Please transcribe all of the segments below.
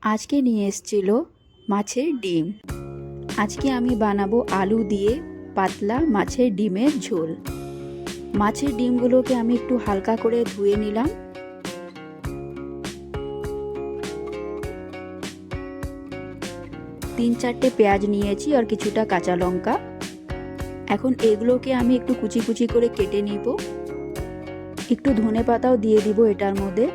আজকে নিয়ে এসেছিল মাছের ডিম। আজকে আমি বানাবো আলু দিয়ে পাতলা মাছের ডিমের ঝোল। মাছের ডিমগুলোকে আমি একটু হালকা করে ধুয়ে নিলাম। তিন চারটে পেঁয়াজ নিয়েছি আর কিছুটা কাঁচা লঙ্কা। এখন এগুলোকে আমি একটু কুচি কুচি করে কেটে নিব। একটু ধনেপাতাও দিয়ে দিব এটার মধ্যে।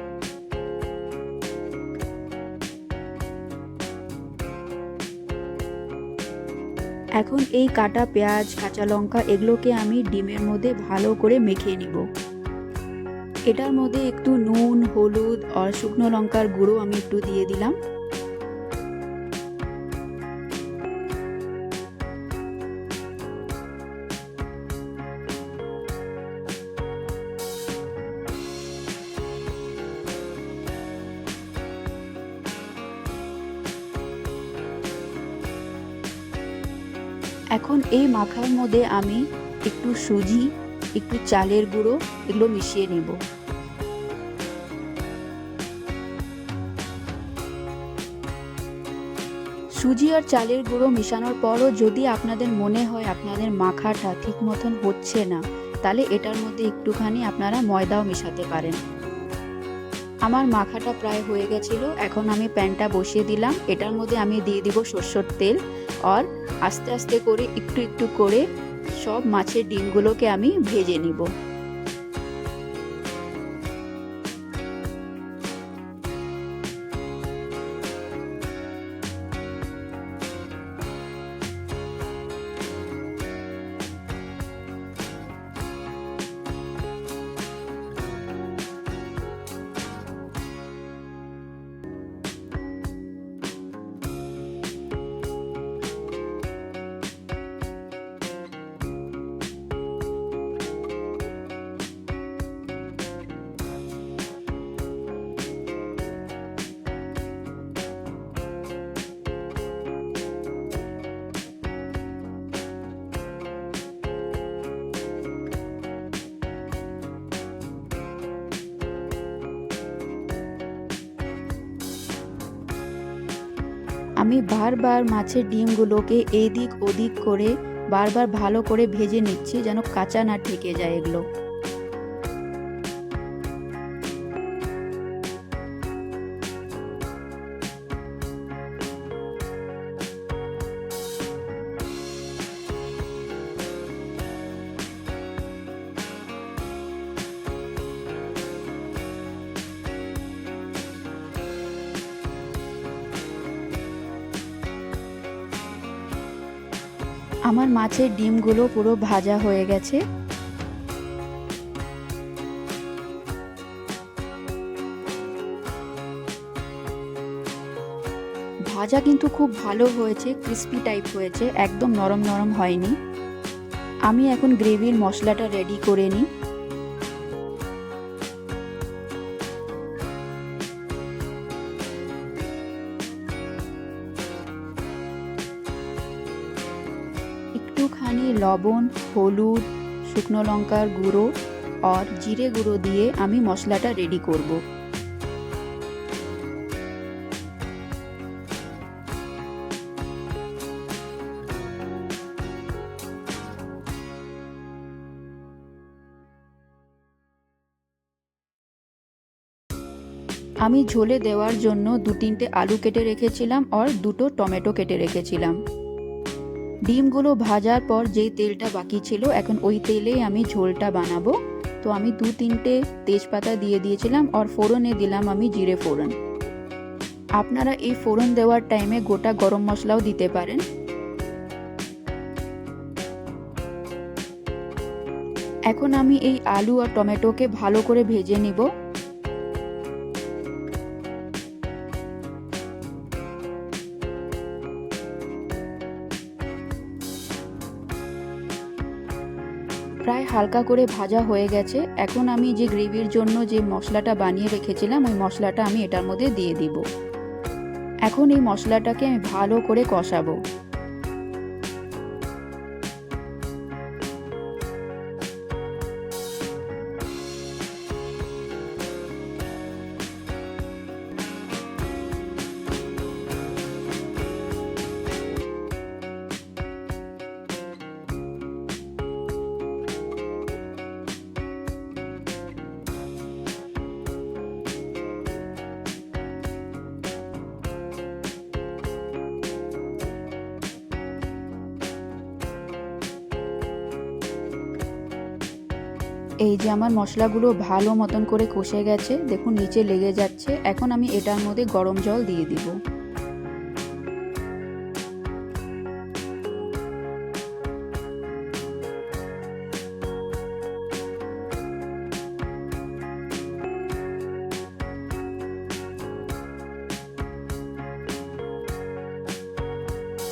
এখন এই কাটা পেঁয়াজ কাঁচা লঙ্কা এগুলোকে আমি ডিমের মধ্যে ভালো করে মেখে নিব। এটার মধ্যে একটু নুন, হলুদ আর শুকনো লঙ্কার গুঁড়ো আমি একটু দিয়ে দিলাম। এখন এই মাখার মধ্যে আমি একটু সুজি, একটু চালের গুঁড়ো এগুলো মিশিয়ে নেব। সুজি আর চালের গুঁড়ো মেশানোর পরও যদি আপনাদের মনে হয় আপনাদের মাখাটা ঠিক মতন হচ্ছে না, তাহলে এটার মধ্যে একটুখানি আপনারা ময়দাও মেশাতে পারেন। আমার মাখাটা প্রায় হয়ে গেছিল। এখন আমি প্যানটা বসিয়ে দিলাম। এটার মধ্যে আমি দিয়ে দিব সরষের তেল আর আস্তে আস্তে করে একটু একটু করে সব মাছের ডিমগুলোকে আমি ভেজে নিব। আমি বারবার মাছের ডিমগুলোকে এদিক ওদিক করে বারবার ভালো করে ভেজে নিচ্ছি, যেন কাঁচা না থেকে যায় এগুলো। আমার মাছের ডিমগুলো পুরো ভাজা হয়ে গেছে। ভাজা কিন্তু খুব ভালো হয়েছে, ক্রিস্পি টাইপ হয়েছে, একদম নরম নরম হয়নি। আমি এখন গ্রেভির মশলাটা রেডি করে নিই। একটুখানি লবণ, হলুদ, শুকনো লঙ্কার গুঁড়ো আর জিরে গুঁড়ো দিয়ে আমি মশলাটা রেডি করব। আমি ঝোলে দেওয়ার জন্য 2-3টে আলু কেটে রেখেছিলাম আর 2টো টমেটো কেটে রেখেছিলাম। ডিমগুলো ভাজার পর যেই তেলটা বাকি ছিল, এখন ওই তেলেই আমি ঝোলটা বানাবো। তো আমি 2-3টে তেজপাতা দিয়ে দিয়েছিলাম আর ফোড়নে দিলাম আমি জিরে ফোড়ন। আপনারা এই ফোড়ন দেওয়ার টাইমে গোটা গরম মশলাও দিতে পারেন। এখন আমি এই আলু আর টমেটোকে ভালো করে ভেজে নিব। প্রায় হালকা করে ভাজা হয়ে গেছে। এখন আমি যে গ্রেভির জন্য যে মশলাটা বানিয়ে রেখেছিলাম ওই মশলাটা আমি এটার মধ্যে দিয়ে দিব। এখন এই মশলাটাকে আমি ভালো করে কষাবো। এই যে আমার মশলাগুলো ভালো মতন করে কষে গেছে, দেখুন নিচে লেগে যাচ্ছে। এখন আমি এটার মধ্যে গরম জল দিয়ে দিব।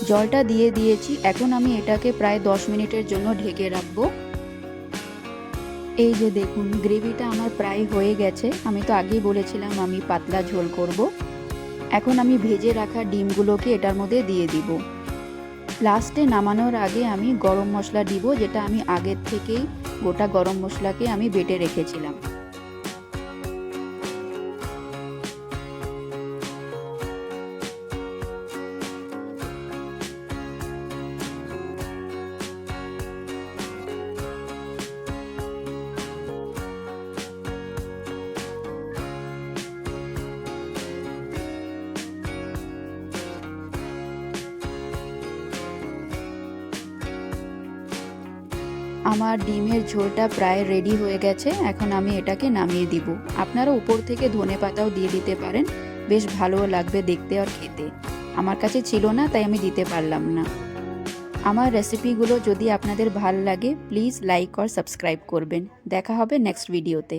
জলটা দিয়ে দিয়েছি। এখন আমি এটাকে প্রায় 10 মিনিটের জন্য ঢেকে রাখবো। এই যে দেখুন গ্রেভিটা আমার প্রায় হয়ে গেছে। আমি তো আগেই বলেছিলাম আমি পাতলা ঝোল করব। এখন আমি ভেজে রাখা ডিমগুলোকে এটার মধ্যে দিয়ে দিব। লাস্টে নামানোর আগে আমি গরম মশলা দিব, যেটা আমি আগের থেকেই গোটা গরম মশলাকে আমি বেটে রেখেছিলাম। আমার ডিমের ঝোলটা প্রায় রেডি হয়ে গেছে। এখন আমি এটাকে নামিয়ে দিব। আপনারা উপর থেকে ধনেপাতাও দিয়ে দিতে পারেন, বেশ ভালো লাগবে দেখতে আর খেতে। আমার কাছে ছিল না তাই আমি দিতে পারলাম না। আমার রেসিপিগুলো যদি আপনাদের ভালো লাগে প্লিজ লাইক আর সাবস্ক্রাইব করবেন। দেখা হবে নেক্সট ভিডিওতে।